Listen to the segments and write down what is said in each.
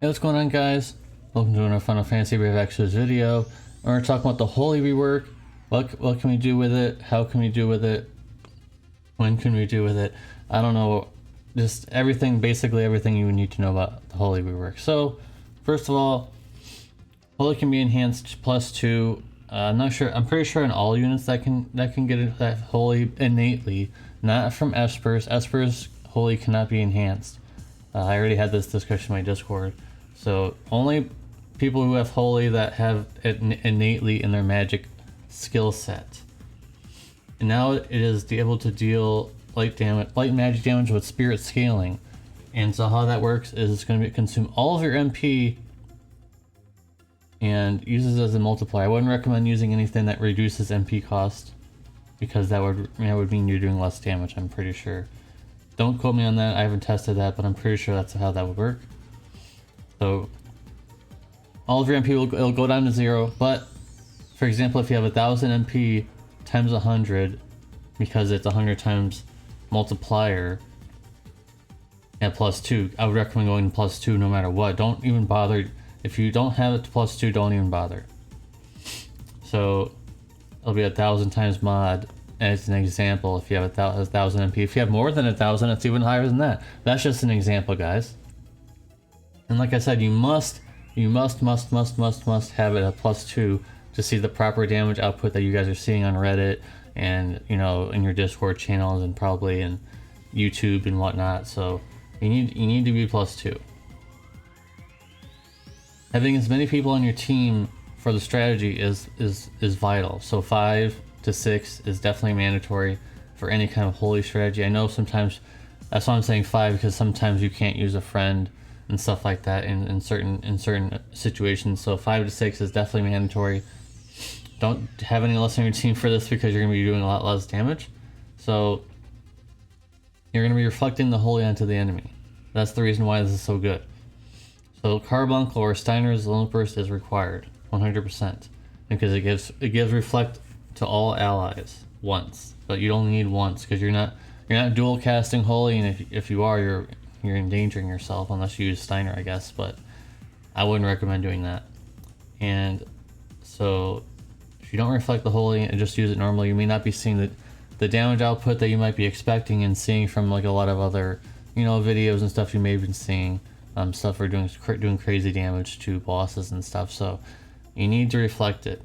Hey, what's going on, guys? Welcome to another Final Fantasy Brave Exvius video. We're going to talk about the Holy Rework. What can we do with it? How can we do with it? When can we do with it? I don't know. Just everything, basically everything you need to know about the Holy Rework. So, first of all, Holy can be enhanced +2. I'm not sure. I'm pretty sure in all units that can get it, that Holy innately, not from Espers. Espers Holy cannot be enhanced. I already had this discussion in my Discord. So only people who have Holy that have it innately in their magic skill set. And now it is able to deal light magic damage with spirit scaling. And so how that works is it's going to consume all of your MP and uses it as a multiplier. I wouldn't recommend using anything that reduces MP cost because that would mean you're doing less damage, I'm pretty sure. Don't quote me on that, I haven't tested that, but I'm pretty sure that's how that would work. So all of your MP it'll go down to 0, but for example, if you have 1000 MP times 100, because it's 100 times multiplier at +2, I would recommend going to +2 no matter what. Don't even bother. If you don't have it to +2, don't even bother. So it'll be 1000 times mod as an example. If you have 1000 MP, if you have more than 1000, it's even higher than that. That's just an example, guys. And like I said, you must have it at +2 to see the proper damage output that you guys are seeing on Reddit and, you know, in your Discord channels and probably in YouTube and whatnot. So you need to be +2. Having as many people on your team for the strategy is vital. So 5 to 6 is definitely mandatory for any kind of holy strategy. I know sometimes, that's why I'm saying 5, because sometimes you can't use a friend and stuff like that in certain situations. So 5 to 6 is definitely mandatory. Don't have any less on your team for this because you're going to be doing a lot less damage. So you're going to be reflecting the holy onto the enemy. That's the reason why this is so good. So Carbuncle or Steiner's Lone Burst is required 100% because it gives reflect to all allies once, but you only need once because you're not dual casting holy, and if you are, you're endangering yourself unless you use Steiner, I guess, but I wouldn't recommend doing that. And so if you don't reflect the holy and just use it normally, you may not be seeing the damage output that you might be expecting and seeing from like a lot of other, you know, videos and stuff you may have been seeing. Stuff for doing crazy damage to bosses and stuff. So you need to reflect it.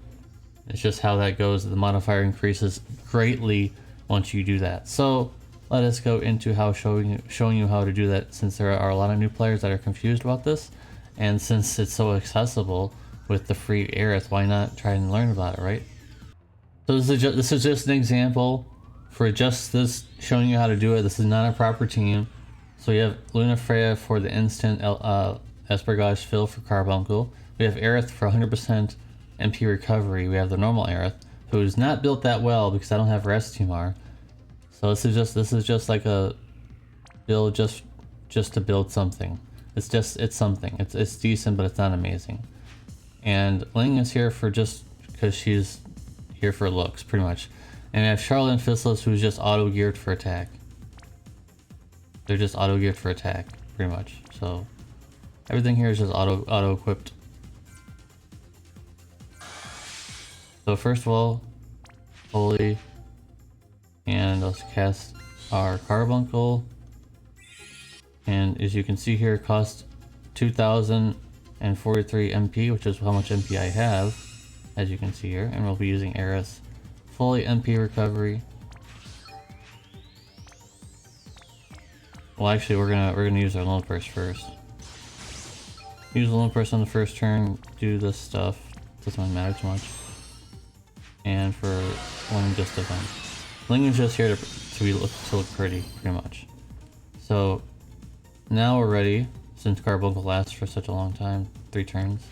It's just how that goes. The modifier increases greatly once you do that. So let us go into how showing you how to do that, since there are a lot of new players that are confused about this, and since it's so accessible with the free Aerith, why not try and learn about it, right? So this is just an example for just this, showing you how to do it. This is not a proper team. So you have Luna Freya for the instant Espergage fill for Carbuncle. We have Aerith for 100% MP recovery. We have the normal Aerith, who is not built that well because I don't have Restimar. So this is just like a build just to build something. It's something. It's decent, but it's not amazing. And Ling is here for just because she's here for looks, pretty much. And we have Charlotte and Fistless, who's just auto geared for attack. They're just auto geared for attack, pretty much. So everything here is just auto equipped. So first of all, Holy, and let's cast our Carbuncle. And as you can see here, it costs 2043 MP, which is how much MP I have, as you can see here. And we'll be using Aerith fully MP recovery. Well, actually, we're gonna use our Lone Burst first. Use the Lone Burst on the first turn. Do this stuff. Doesn't matter too much. And for Ling, just defend. Ling is just here to look pretty much. So now we're ready. Since Carbuncle lasts for such a long time, 3 turns.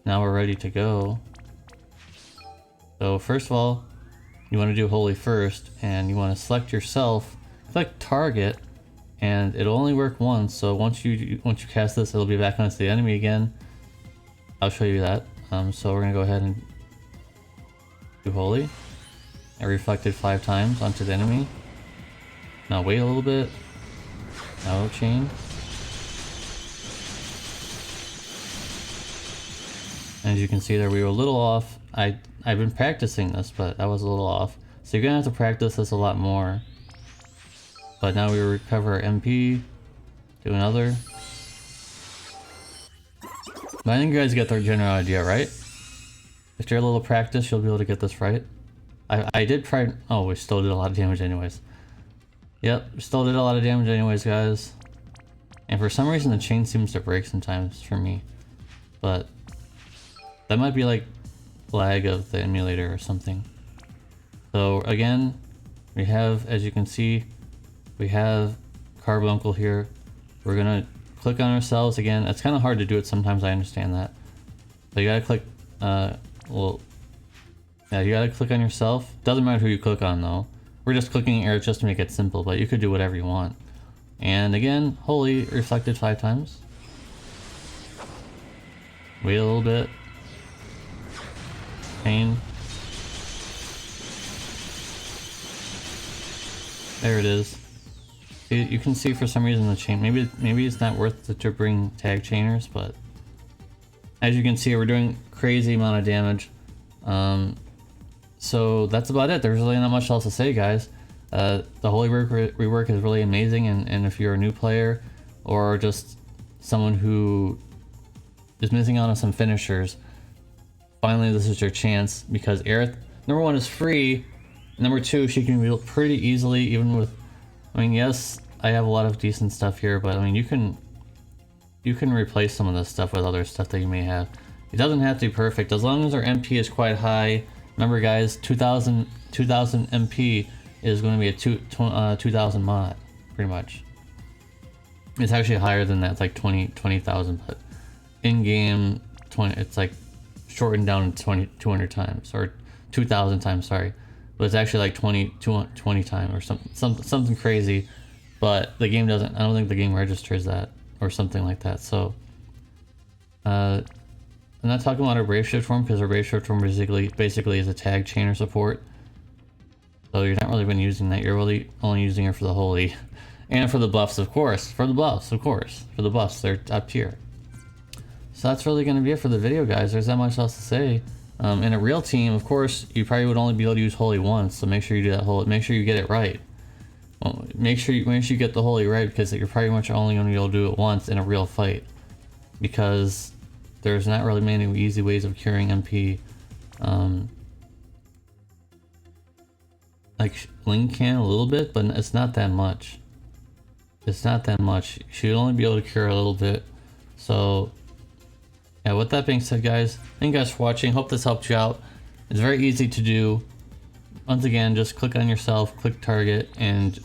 Now we're ready to go. So first of all, you want to do Holy first, and you want to select yourself. Click Target. And it'll only work once, so once you cast this, it'll be back onto the enemy again. I'll show you that. So we're gonna go ahead and do Holy. I reflected 5 times onto the enemy. Now wait a little bit. Now chain. As you can see there, we were a little off. I've been practicing this, but I was a little off. So you're gonna have to practice this a lot more. But now we recover our MP. Do another. But I think you guys get the general idea, right? If you're a little practice, you'll be able to get this right. I did try. Oh, we still did a lot of damage anyways. Yep, still did a lot of damage anyways, guys. And for some reason the chain seems to break sometimes for me. But that might be like lag of the emulator or something. So again, we have, as you can see, we have Carbuncle here. We're gonna click on ourselves again. It's kind of hard to do it sometimes, I understand that. So you gotta click, well, yeah, you gotta click on yourself. Doesn't matter who you click on though. We're just clicking Aerith just to make it simple, but you could do whatever you want. And again, Holy reflected 5 times. Wait a little bit. Pain. There it is. You can see for some reason the chain, maybe it's not worth it to bring tag chainers, but as you can see, we're doing crazy amount of damage. So that's about it. There's really not much else to say, guys. The Holy rework is really amazing, and if you're a new player or just someone who is missing out on some finishers, finally this is your chance, because Aerith, number 1, is free. Number 2, she can build pretty easily, even with, I mean, yes, I have a lot of decent stuff here, but I mean, you can replace some of this stuff with other stuff that you may have. It doesn't have to be perfect, as long as our MP is quite high. Remember guys, 2000 MP is going to be a 2000 mod, pretty much. It's actually higher than that, it's like 20,000, but in-game, it's like shortened down to 200 times, or 2,000 times, sorry. But it's actually like 20 times or something crazy. But the game doesn't, I don't think the game registers that, or something like that. So, I'm not talking about a Brave Shift form, because a Brave Shift form basically is a tag chainer support. So you're not really been using that, you're really only using it for the Holy. And for the buffs, of course. For the buffs, they're up tier. So that's really going to be it for the video, guys. There's that much else to say. In a real team, of course, you probably would only be able to use Holy once, so make sure you do that Holy. Make sure you get it right. Well, make sure you get the Holy right, because you're probably much only going to be able to do it once in a real fight, because there's not really many easy ways of curing MP. Like Link can a little bit, but it's not that much. It's not that much. You should only be able to cure a little bit. So yeah, with that being said, guys, thank you guys for watching. Hope this helped you out. It's very easy to do. Once again, just click on yourself, click target, and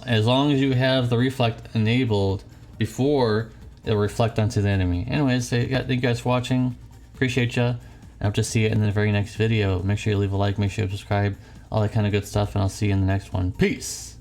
as long as you have the reflect enabled before, it'll reflect onto the enemy. Anyways, thank you guys for watching. Appreciate ya. I hope to see you in the very next video. Make sure you leave a like, make sure you subscribe, all that kind of good stuff, and I'll see you in the next one. Peace!